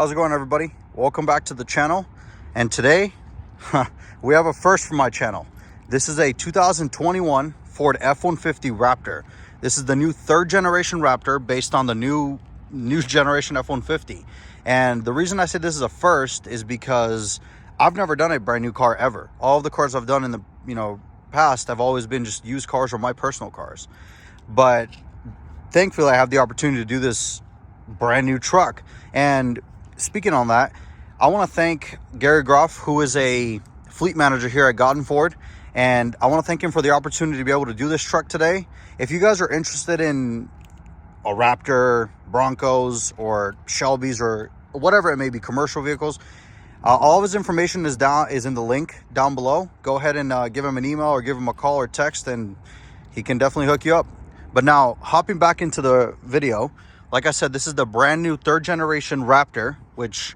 How's it going, everybody? Welcome back to the channel. And today we have a first for my channel. This is a 2021 Ford F-150 Raptor. This is the new third generation Raptor based on the new generation F-150. And the reason I say this is a first is because I've never done a brand new car ever. All of the cars I've done in the past have always been just used cars or my personal cars. But thankfully I have the opportunity to do this brand new truck. And speaking on that, I want to thank Gary Groff, who is a fleet manager here at Gaudin Ford, and I want to thank him for the opportunity to be able to do this truck today. If you guys are interested in a Raptor, Broncos, or Shelbys, or whatever it may be, commercial vehicles, all of his information is in the link down below. Go ahead and give him an email or give him a call or text, and he can definitely hook you up. But now, hopping back into the video, like I said, this is the brand new third generation Raptor, which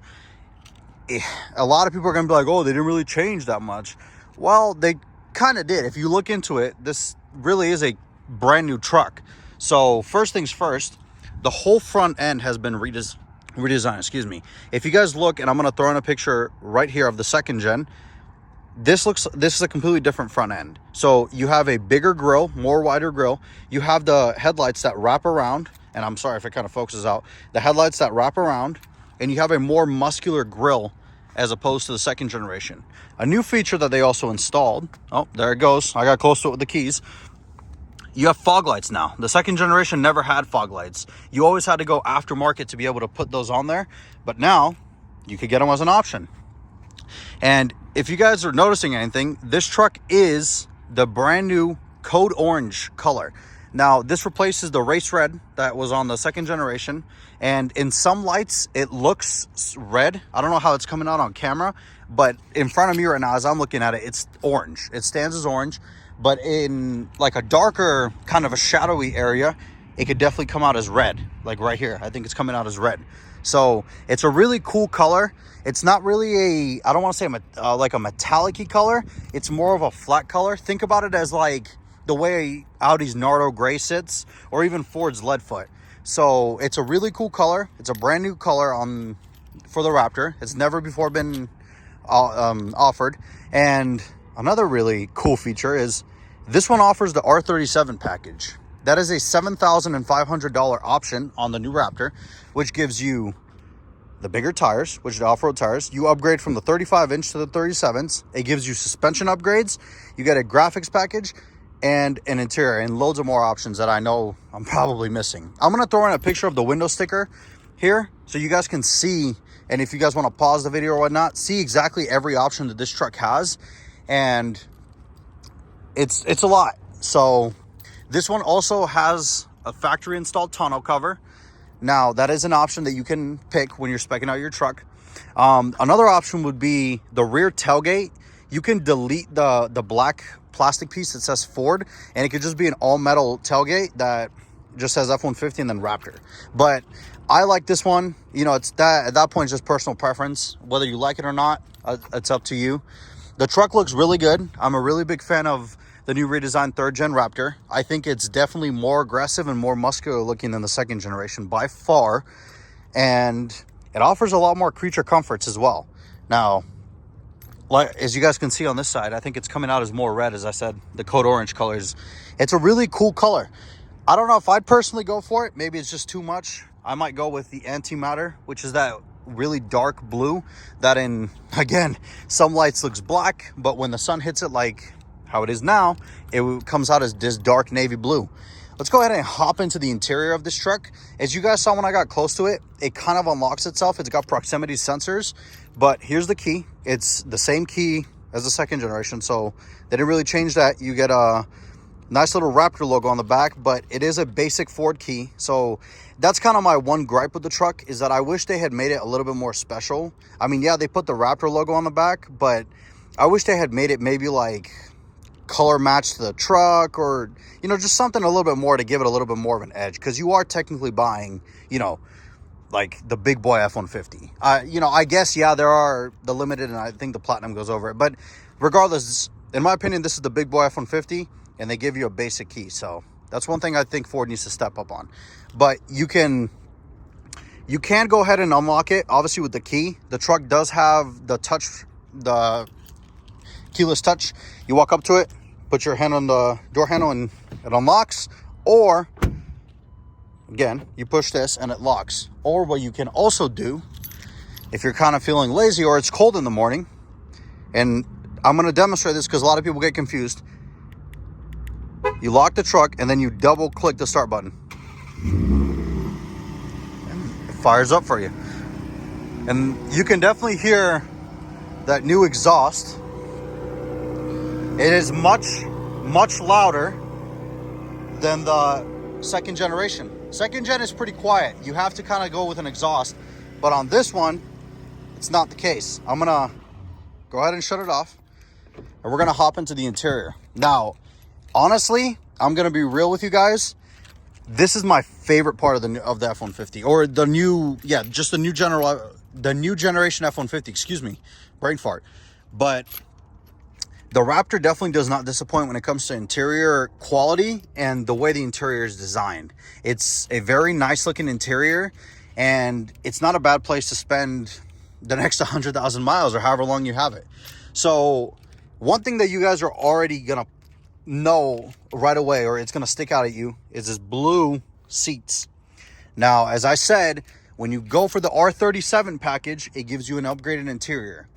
a lot of people are going to be like, oh, they didn't really change that much. Well, they kind of did. If you look into it, this really is a brand new truck. So first things first, the whole front end has been redesigned, excuse me. If you guys look, and I'm going to throw in a picture right here of the second gen, this is a completely different front end. So you have a bigger grille, more wider grille. You have the headlights that wrap around, and I'm sorry if it kind of focuses out, the headlights that wrap around, and you have a more muscular grille as opposed to the second generation. A new feature that they also installed, oh, there it goes. I got close to it with the keys. You have fog lights now. The second generation never had fog lights. You always had to go aftermarket to be able to put those on there, but now you could get them as an option. And if you guys are noticing anything, this truck is the brand new Code Orange color. Now, this replaces the race red that was on the second generation. And in some lights, it looks red. I don't know how it's coming out on camera, but in front of me right now, as I'm looking at it, it's orange. It stands as orange, but in like a darker, kind of a shadowy area, it could definitely come out as red. Like right here, I think it's coming out as red. So it's a really cool color. It's not really I don't want to say like a metallic-y color. It's more of a flat color. Think about it as like the way Audi's Nardo Gray sits, or even Ford's Leadfoot. So it's a really cool color. It's a brand new color for the Raptor. It's never before been offered. And another really cool feature is this one offers the R37 package. That is a $7,500 option on the new Raptor, which gives you the bigger tires, which are the off-road tires. You upgrade from the 35-inch to the 37s. It gives you suspension upgrades. You get a graphics package and an interior, and loads of more options that I know I'm probably missing. I'm going to throw in a picture of the window sticker here so you guys can see, and if you guys want to pause the video or whatnot, see exactly every option that this truck has. And it's a lot. So this one also has a factory installed tonneau cover. Now, that is an option that you can pick when you're speccing out your truck. Another option would be the rear tailgate. You can delete the black plastic piece that says Ford, and it could just be an all-metal tailgate that just says F-150 and then Raptor. But I like this one. You know, it's that at that point, it's just personal preference. Whether you like it or not, it's up to you. The truck looks really good. I'm a really big fan of the new redesigned third gen Raptor. I think it's definitely more aggressive and more muscular looking than the second generation by far. And it offers a lot more creature comforts as well. Now, like, as you guys can see on this side, I think it's coming out as more red. As I said, the Code Orange colors. It's a really cool color. I don't know if I'd personally go for it. Maybe it's just too much. I might go with the antimatter, which is that really dark blue that again, some lights looks black, but when the sun hits it like how it is now, it comes out as this dark navy blue. Let's go ahead and hop into the interior of this truck. As you guys saw when I got close to it, it kind of unlocks itself. It's got proximity sensors, but here's the key. It's the same key as the second generation, so they didn't really change that. You get a nice little Raptor logo on the back, but it is a basic Ford key. So that's kind of my one gripe with the truck, is that I wish they had made it a little bit more special. I mean, yeah, they put the Raptor logo on the back, but I wish they had made it maybe like color match to the truck, or just something a little bit more to give it a little bit more of an edge, because you are technically buying like the big boy F-150. I guess, yeah, there are the limited, and I think the platinum goes over it, but regardless, in my opinion, this is the big boy F-150, and they give you a basic key. So that's one thing I think Ford needs to step up on. But you can You can go ahead and unlock it, obviously with the key. The truck does have the keyless touch. You walk up to it, put your hand on the door handle and it unlocks. Or, again, you push this and it locks. Or what you can also do, if you're kind of feeling lazy or it's cold in the morning, and I'm going to demonstrate this because a lot of people get confused. You lock the truck and then you double click the start button. And it fires up for you. And you can definitely hear that new exhaust. It is much louder than the second generation. Second gen is pretty quiet. You have to kind of go with an exhaust. But on this one, it's not the case. I'm going to go ahead and shut it off. And we're going to hop into the interior. Now, honestly, I'm going to be real with you guys. This is my favorite part of the F-150, or the new, just the new generation F-150, excuse me, brain fart. But the Raptor definitely does not disappoint when it comes to interior quality and the way the interior is designed. It's a very nice looking interior, and it's not a bad place to spend the next 100,000 miles or however long you have it. So one thing that you guys are already going to know right away, or it's going to stick out at you, is this blue seats. Now, as I said, when you go for the R37 package, it gives you an upgraded interior.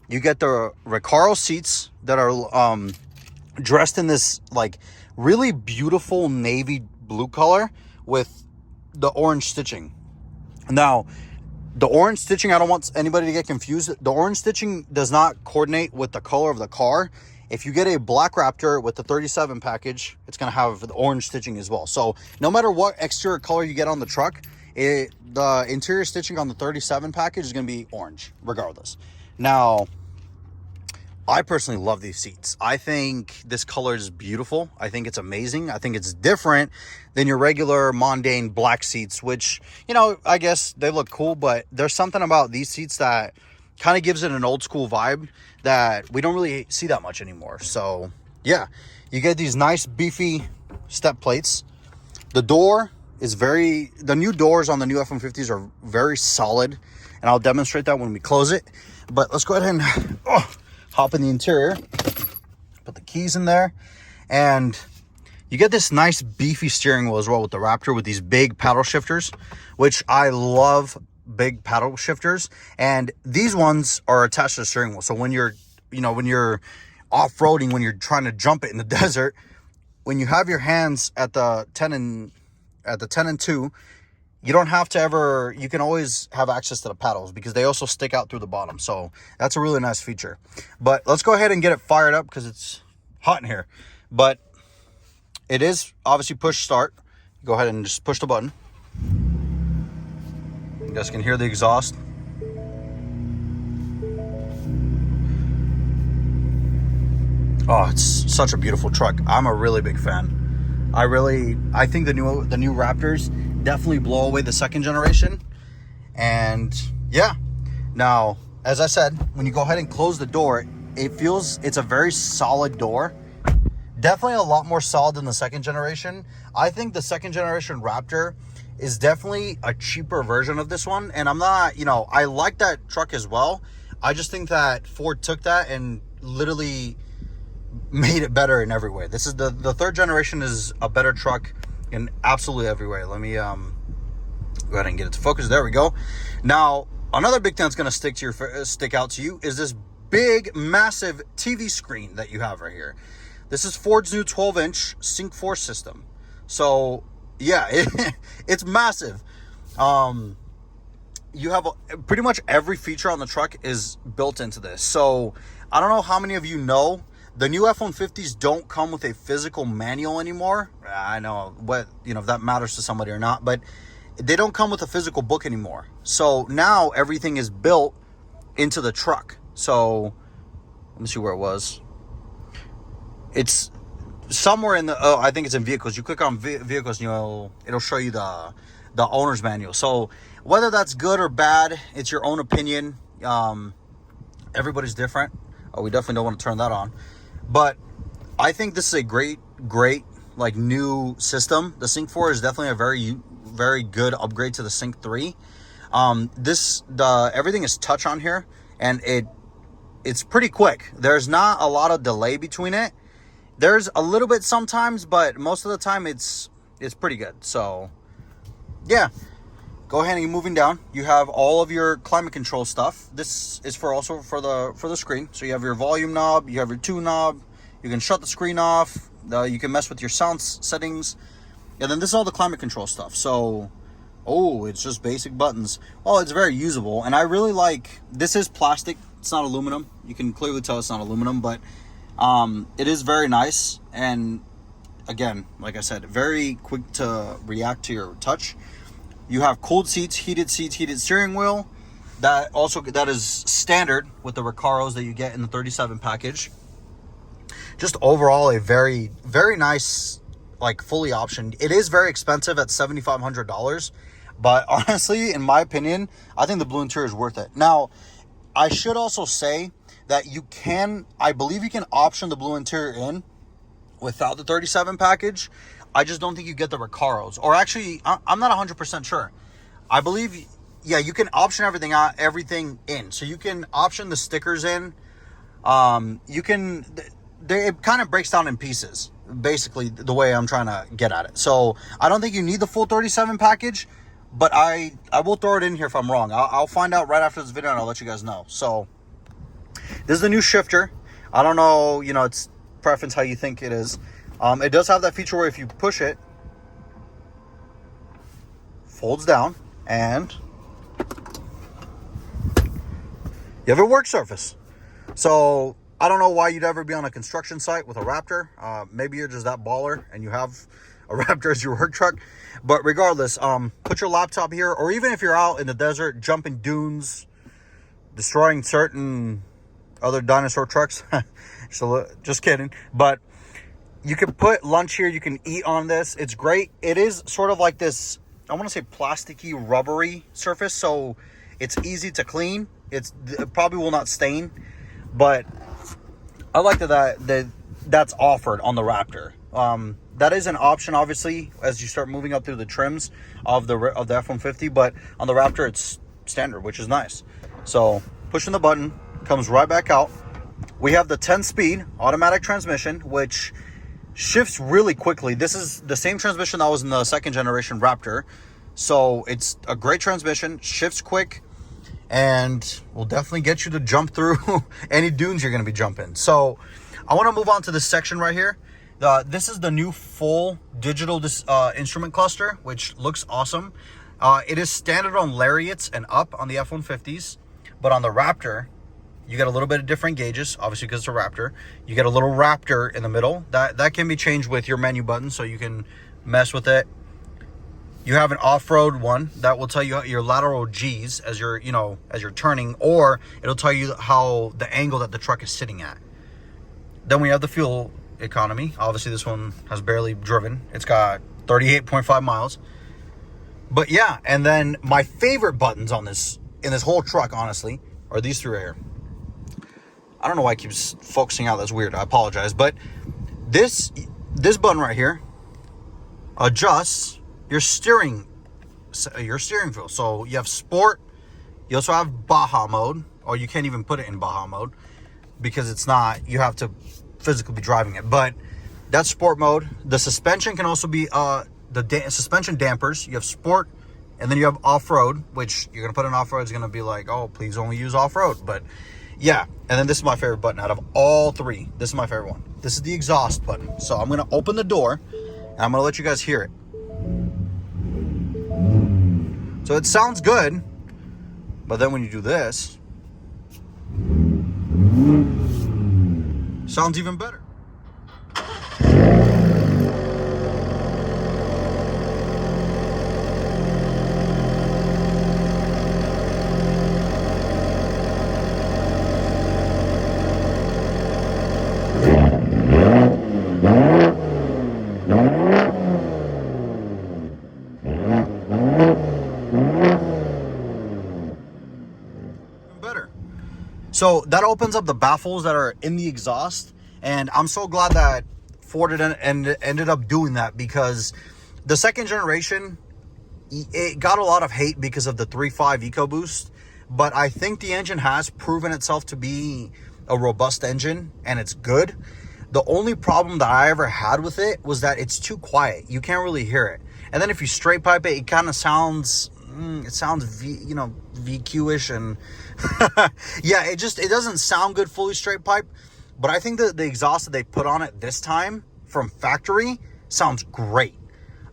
You get the Recaro seats that are dressed in this like really beautiful navy blue color with the orange stitching. Now, the orange stitching, I don't want anybody to get confused. The orange stitching does not coordinate with the color of the car. If you get a black Raptor with the 37 package, it's going to have the orange stitching as well. So no matter what exterior color you get on the truck, the interior stitching on the 37 package is going to be orange regardless. Now, I personally love these seats. I think this color is beautiful. I think it's amazing. I think it's different than your regular mundane black seats, which, you know, I guess they look cool, but there's something about these seats that kind of gives it an old school vibe that we don't really see that much anymore. So yeah, you get these nice beefy step plates. The door is the new doors on the new F-150s are very solid, and I'll demonstrate that when we close it. But let's go ahead and hop in the interior, put the keys in there, and you get this nice beefy steering wheel as well with the Raptor with these big paddle shifters, which I love. Big paddle shifters, and these ones are attached to the steering wheel. So when you're off-roading, when you're trying to jump it in the desert, when you have your hands at the 10 and 2, you don't have to you can always have access to the paddles because they also stick out through the bottom. So that's a really nice feature. But let's go ahead and get it fired up because it's hot in here. But it is obviously push start. Go ahead and just push the button. You guys can hear the exhaust. Oh, it's such a beautiful truck. I'm a really big fan. I think the new Raptors definitely blow away the second generation. And yeah. Now, as I said, when you go ahead and close the door, it's a very solid door. Definitely a lot more solid than the second generation. I think the second generation Raptor is definitely a cheaper version of this one. And I'm not, I like that truck as well. I just think that Ford took that and literally made it better in every way. This is the third generation is a better truck in absolutely every way. Let me go ahead and get it to focus. There we go. Now, another big thing that's going to stick out to you is this big, massive TV screen that you have right here. This is Ford's new 12-inch Sync 4 system. So yeah, it's massive. You have pretty much every feature on the truck is built into this. So I don't know how many of you know, the new F-150s don't come with a physical manual anymore. I know if that matters to somebody or not, but they don't come with a physical book anymore. So now everything is built into the truck. So let me see where it was. It's somewhere in I think it's in vehicles. You click on vehicles and it'll show you the owner's manual. So whether that's good or bad, it's your own opinion. Everybody's different. We definitely don't want to turn that on. But I think this is a great like new system. The Sync 4 is definitely a very, very good upgrade to the Sync 3. Everything is touch on here, and it's pretty quick. There's not a lot of delay between it. There's a little bit sometimes, but most of the time it's pretty good. So yeah, go ahead and keep moving down. You have all of your climate control stuff. This is also for the screen. So you have your volume knob, you have your tune knob. You can shut the screen off. You can mess with your sound settings, and then this is all the climate control stuff. So, oh, it's just basic buttons. Oh, it's very usable, and I really like. This is plastic. It's not aluminum. You can clearly tell it's not aluminum, but it is very nice. And again, like I said, very quick to react to your touch. You have cooled seats, heated steering wheel. That is standard with the Recaros that you get in the 37 package. Just overall a very, very nice, like, fully optioned. It is very expensive at $7,500, but honestly, in my opinion, I think the blue interior is worth it. Now, I should also say that I believe you can option the blue interior in without the 37 package. I just don't think you get the Recaros. Or actually, I'm not 100% sure. I believe, yeah, you can option everything in. So you can option the stickers in. It kind of breaks down in pieces, basically, the way I'm trying to get at it. So I don't think you need the full 37 package, but I will throw it in here if I'm wrong. I'll find out right after this video, and I'll let you guys know. So this is the new shifter. I don't know, it's preference how you think it is. It does have that feature where if you push it, folds down, and you have a work surface. So I don't know why you'd ever be on a construction site with a Raptor. Maybe you're just that baller and you have a Raptor as your work truck. But regardless, put your laptop here, or even if you're out in the desert, jumping dunes, destroying certain other dinosaur trucks. So, just kidding. But you can put lunch here. You can eat on this. It's great. It is sort of like this, I want to say plasticky, rubbery surface. So it's easy to clean. It probably will not stain. But I like that's offered on the Raptor. That is an option, obviously, as you start moving up through the trims of the F-150. But on the Raptor, it's standard, which is nice. So pushing the button, comes right back out. We have the 10-speed automatic transmission, which shifts really quickly. This is the same transmission that was in the second generation Raptor. So it's a great transmission, shifts quick, and will definitely get you to jump through any dunes you're going to be jumping. So I want to move on to this section right here. This is the new full digital instrument cluster, which looks awesome. It is standard on Lariats and up on the F-150s, but on the Raptor, you get a little bit of different gauges, obviously because it's a Raptor. You get a little Raptor in the middle. That can be changed with your menu button, so you can mess with it. You have an off-road one that will tell you your lateral G's as you're turning, or it'll tell you how the angle that the truck is sitting at. Then we have the fuel economy. Obviously, this one has barely driven. It's got 38.5 miles. But yeah, and then my favorite buttons in this whole truck, honestly, are these three right here. I don't know why it keeps focusing out. That's weird. I apologize. But this button right here adjusts your steering feel. So you have sport. You also have Baja mode, or you can't even put it in Baja mode because it's not. You have to physically be driving it. But that's sport mode. The suspension can also be suspension dampers. You have sport, and then you have off-road, which you're gonna put in off-road. It's gonna be like, oh, please only use off-road. But yeah, and then this is my favorite button out of all three. This is my favorite one. This is the exhaust button. So I'm gonna open the door, and I'm gonna let you guys hear it. So it sounds good, but then when you do this, sounds even better. So that opens up the baffles that are in the exhaust, and I'm so glad that Ford ended up doing that, because the second generation, it got a lot of hate because of the 3.5 EcoBoost, but I think the engine has proven itself to be a robust engine, and it's good. The only problem that I ever had with it was that it's too quiet. You can't really hear it. And then if you straight pipe it, it kind of sounds, VQ-ish, and yeah, it doesn't sound good fully straight pipe. But I think that the exhaust that they put on it this time from factory sounds great.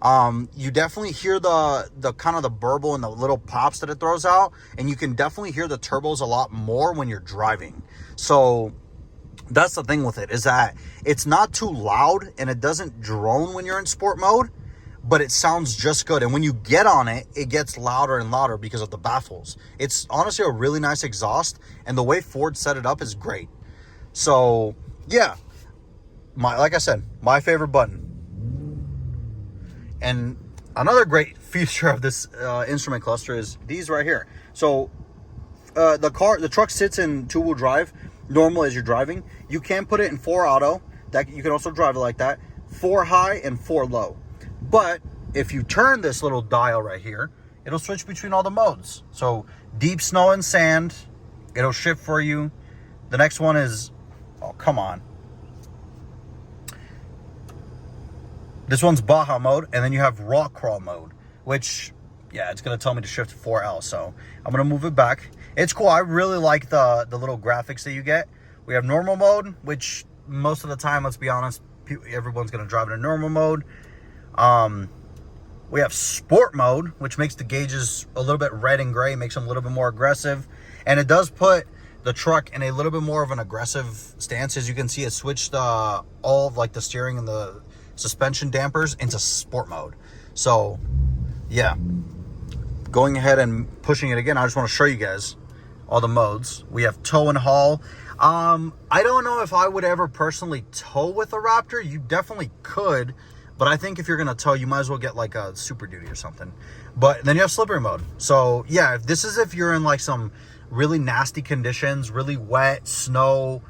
You definitely hear the kind of the burble and the little pops that it throws out, and you can definitely hear the turbos a lot more when you're driving. So that's the thing with it, is that it's not too loud and it doesn't drone when you're in sport mode, but it sounds just good. And when you get on it, it gets louder and louder because of the baffles. It's honestly a really nice exhaust, and the way Ford set it up is great. So yeah, like I said, my favorite button. And another great feature of this instrument cluster is these right here. So the truck sits in 2-wheel drive normal as you're driving. You can put it in 4 auto. That you can also drive it like that. 4 high and 4 low. But if you turn this little dial right here, it'll switch between all the modes. So deep snow and sand, it'll shift for you. The next one is, oh, come on. This one's Baja mode, and then you have rock crawl mode, which, yeah, it's going to tell me to shift to 4L. So I'm going to move it back. It's cool. I really like the little graphics that you get. We have normal mode, which most of the time, let's be honest, everyone's going to drive in a normal mode. We have sport mode, which makes the gauges a little bit red and gray, makes them a little bit more aggressive. And it does put the truck in a little bit more of an aggressive stance. As you can see, it switched all of like the steering and the suspension dampers into sport mode. So yeah, going ahead and pushing it again, I just want to show you guys all the modes. We have tow and haul. I don't know if I would ever personally tow with a Raptor. You definitely could, but I think if you're gonna tow, you might as well get like a Super Duty or something. But then you have slippery mode. So yeah, if you're in like some really nasty conditions, really wet, snow,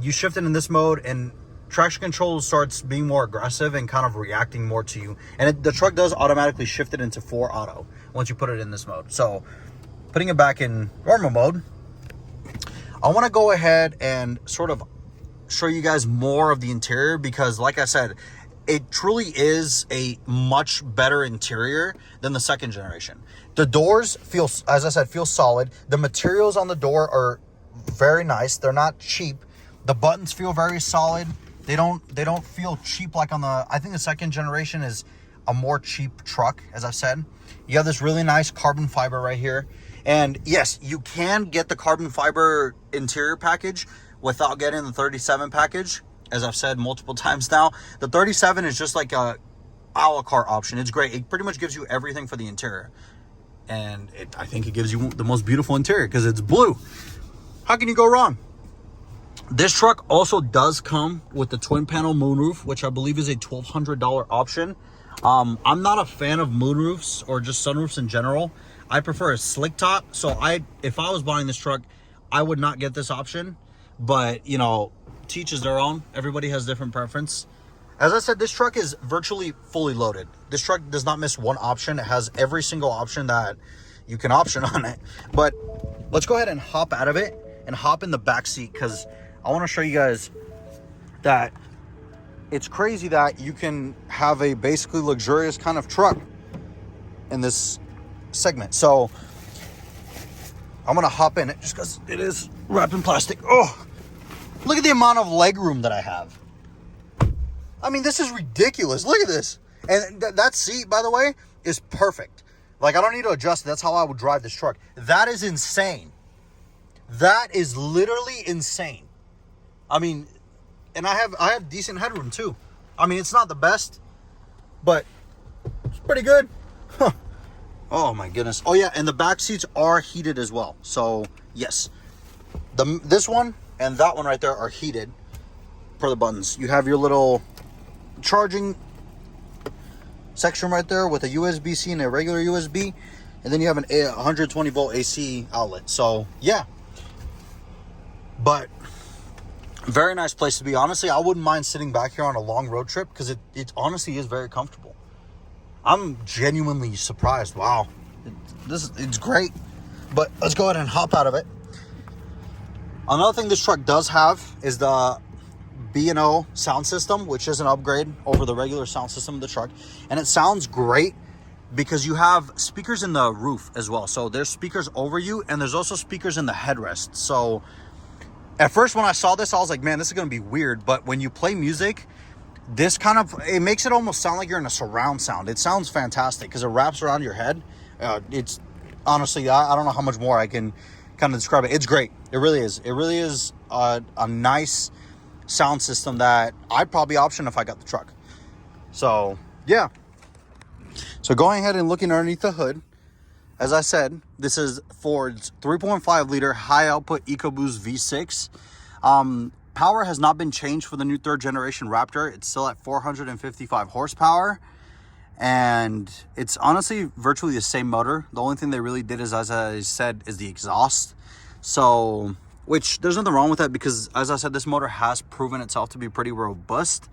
you shift it in this mode, and traction control starts being more aggressive and kind of reacting more to you. And the truck does automatically shift it into 4 auto once you put it in this mode. So putting it back in normal mode, I want to go ahead and sort of show you guys more of the interior, because like I said, it truly is a much better interior than the second generation. The doors feel, as I said, feel solid. The materials on the door are very nice. They're not cheap. The buttons feel very solid. They don't feel cheap like on the, I think the second generation is a more cheap truck, as I've said. You have this really nice carbon fiber right here. And yes, you can get the carbon fiber interior package without getting the 37 package. As I've said multiple times now, the 37 is just like a la carte option. It's great. It pretty much gives you everything for the interior. And I think it gives you the most beautiful interior because it's blue. How can you go wrong? This truck also does come with the twin panel moonroof, which I believe is a $1,200 option. I'm not a fan of moonroofs or just sunroofs in general. I prefer a slick top. So if I was buying this truck, I would not get this option. But, you know, to each is their own. Everybody has different preference. As I said, this truck is virtually fully loaded. This truck does not miss one option. It has every single option that you can option on it. But let's go ahead and hop out of it and hop in the back seat, because I want to show you guys that it's crazy that you can have a basically luxurious kind of truck in this segment. So I'm going to hop in it just because it is wrapped in plastic. Oh, look at the amount of leg room that I have. I mean, this is ridiculous. Look at this. And that seat, by the way, is perfect. Like, I don't need to adjust it. That's how I would drive this truck. That is insane. That is literally insane. I mean, and I have decent headroom too. I mean, it's not the best, but it's pretty good. Huh. Oh my goodness. Oh yeah, and the back seats are heated as well. So yes, this one and that one right there are heated per the buttons. You have your little charging section right there with a USB-C and a regular USB, and then you have an 120 volt AC outlet. So yeah, but very nice place to be. Honestly, I wouldn't mind sitting back here on a long road trip because it honestly is very comfortable. I'm genuinely surprised. Wow, it's great. But let's go ahead and hop out of it. Another thing this truck does have is the B&O sound system, which is an upgrade over the regular sound system of the truck. And it sounds great because you have speakers in the roof as well. So there's speakers over you, and there's also speakers in the headrest. So at first when I saw this, I was like, man, this is going to be weird. But when you play music, this kind of, it makes it almost sound like you're in a surround sound. It sounds fantastic because it wraps around your head. It's honestly, I don't know how much more I can kind of describe it. It's great. It really is. It really is a nice sound system that I'd probably option if I got the truck. So yeah. So going ahead and looking underneath the hood, as I said, this is Ford's 3.5 liter high output EcoBoost V6. Power has not been changed for the new third generation Raptor. It's still at 455 horsepower. And it's honestly virtually the same motor. The only thing they really did is, as I said, is the exhaust. So, which there's nothing wrong with that because, as I said, this motor has proven itself to be pretty robust.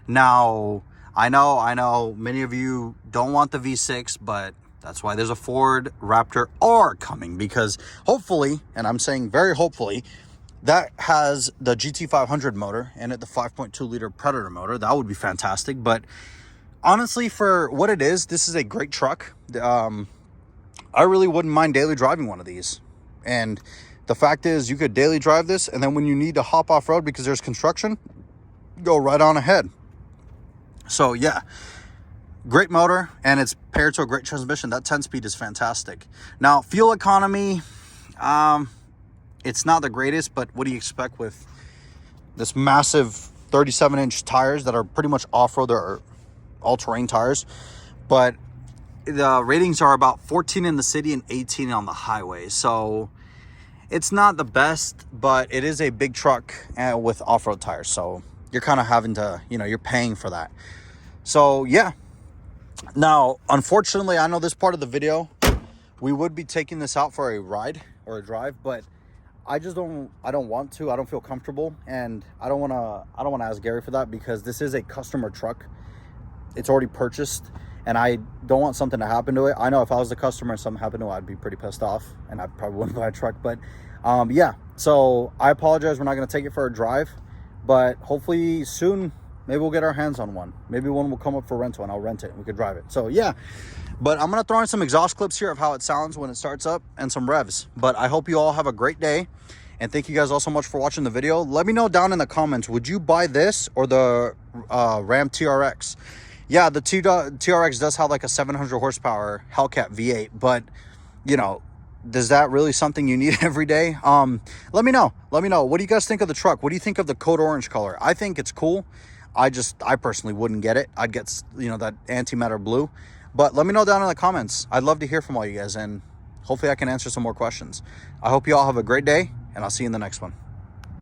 Now, I know many of you don't want the V6, but that's why there's a Ford Raptor R coming, because hopefully, and I'm saying very hopefully, that has the GT500 motor in it, the 5.2 liter Predator motor. That would be fantastic. But honestly, for what it is, this is a great truck. I really wouldn't mind daily driving one of these. And the fact is, you could daily drive this, and then when you need to hop off road because there's construction, go right on ahead. So yeah, great motor, and it's paired to a great transmission. That 10-speed is fantastic. Now, fuel economy, it's not the greatest, but what do you expect with this massive 37-inch tires that are pretty much off-road or all-terrain tires? But the ratings are about 14 in the city and 18 on the highway. So it's not the best, but it is a big truck with off-road tires. So you're kind of having to, you're paying for that. So yeah. Now, unfortunately, I know this part of the video, we would be taking this out for a ride or a drive, but I don't want to. I don't feel comfortable, and I don't want to ask Gary for that because this is a customer truck. It's already purchased, and I don't want something to happen to it. I know if I was the customer and something happened to it, I'd be pretty pissed off, and I probably wouldn't buy a truck. But yeah, so I apologize. We're not going to take it for a drive, but hopefully soon, maybe we'll get our hands on one. Maybe one will come up for rental, and I'll rent it, and we could drive it. So yeah, but I'm going to throw in some exhaust clips here of how it sounds when it starts up and some revs. But I hope you all have a great day, and thank you guys all so much for watching the video. Let me know down in the comments, would you buy this or the Ram TRX? Yeah, the TRX does have like a 700 horsepower Hellcat V8, but does that really something you need every day? Let me know. What do you guys think of the truck? What do you think of the code orange color? I think it's cool. I personally wouldn't get it. I'd get, that antimatter blue. But let me know down in the comments. I'd love to hear from all you guys, and hopefully I can answer some more questions. I hope you all have a great day, and I'll see you in the next one.